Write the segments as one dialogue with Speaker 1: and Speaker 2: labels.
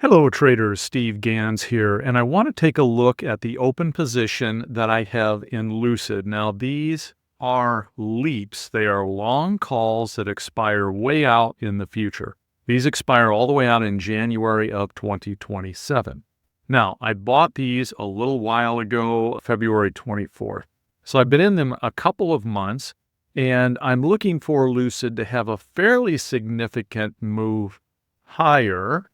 Speaker 1: Hello traders, Steve Ganz here, and I want to take a look at the open position that I have in Lucid. Now these are leaps. They are long calls that expire way out in the future. These expire all the way out in January of 2027. Now, I bought these a little while ago, February 24th. So I've been in them a couple of months, and I'm looking for Lucid to have a fairly significant move higher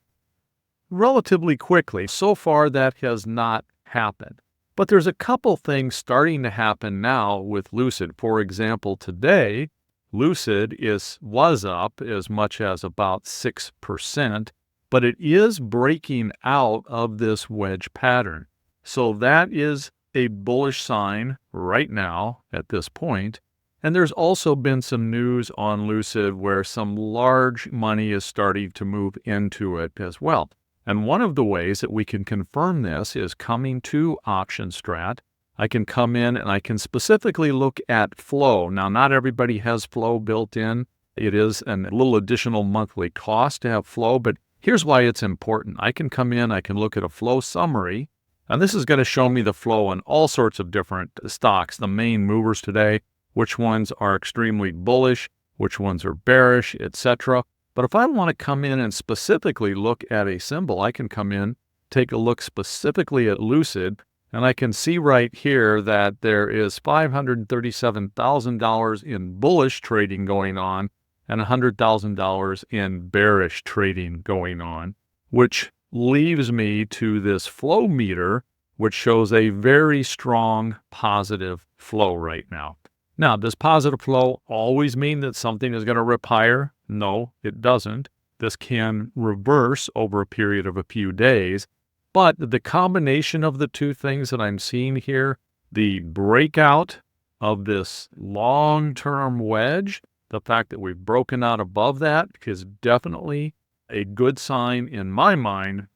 Speaker 1: relatively quickly. So far, that has not happened. But there's a couple things starting to happen now with Lucid. For example, today, Lucid was up as much as about 6%, but it is breaking out of this wedge pattern. So that is a bullish sign right now at this point. And there's also been some news on Lucid where some large money is starting to move into it as well. And one of the ways that we can confirm this is coming to OptionStrat. I can come in and I can specifically look at flow. Now, not everybody has flow built in. It is a little additional monthly cost to have flow, but here's why it's important. I can come in, I can look at a flow summary, and this is going to show me the flow on all sorts of different stocks, the main movers today, which ones are extremely bullish, which ones are bearish, etc. But if I want to come in and specifically look at a symbol, I can come in, take a look specifically at Lucid, and I can see right here that there is $537,000 in bullish trading going on and $100,000 in bearish trading going on, which leaves me to this flow meter, which shows a very strong positive flow right now. Now, does positive flow always mean that something is going to rip higher? No, it doesn't. This can reverse over a period of a few days. But the combination of the two things that I'm seeing here, the breakout of this long-term wedge, the fact that we've broken out above that is definitely a good sign in my mind,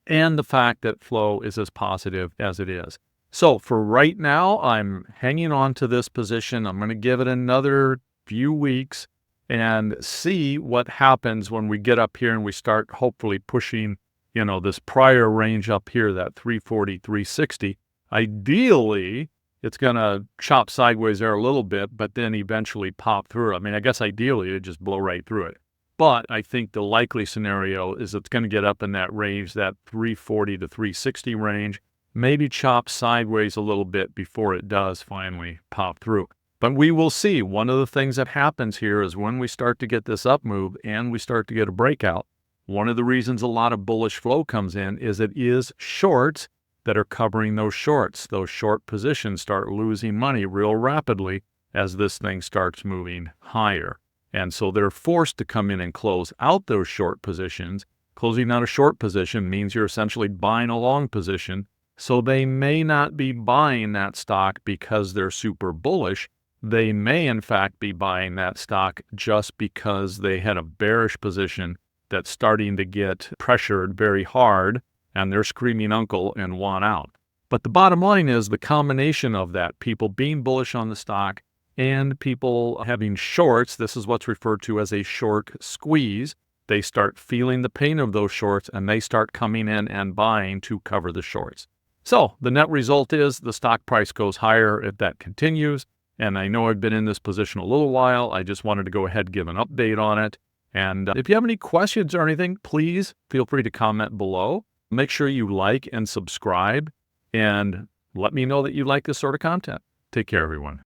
Speaker 1: and the fact that flow is as positive as it is. So for right now, I'm hanging on to this position. I'm going to give it another few weeks and see what happens when we get up here and we start hopefully pushing, this prior range up here, that 340, 360. Ideally, it's going to chop sideways there a little bit, but then eventually pop through. I mean, I guess ideally it'd just blow right through it. But I think the likely scenario is it's going to get up in that range, that 340 to 360 range, maybe chop sideways a little bit before it does finally pop through. But we will see. One of the things that happens here is when we start to get this up move and we start to get a breakout, one of the reasons a lot of bullish flow comes in is it is shorts that are covering those shorts. Those short positions start losing money real rapidly as this thing starts moving higher. And so they're forced to come in and close out those short positions. Closing out a short position means you're essentially buying a long position. So they may not be buying that stock because they're super bullish. They may, in fact, be buying that stock just because they had a bearish position that's starting to get pressured very hard, and they're screaming uncle and want out. But the bottom line is the combination of that, people being bullish on the stock and people having shorts, this is what's referred to as a short squeeze. They start feeling the pain of those shorts, and they start coming in and buying to cover the shorts. So the net result is the stock price goes higher if that continues. And I know I've been in this position a little while. I just wanted to go ahead and give an update on it. And if you have any questions or anything, please feel free to comment below. Make sure you like and subscribe and let me know that you like this sort of content. Take care, everyone.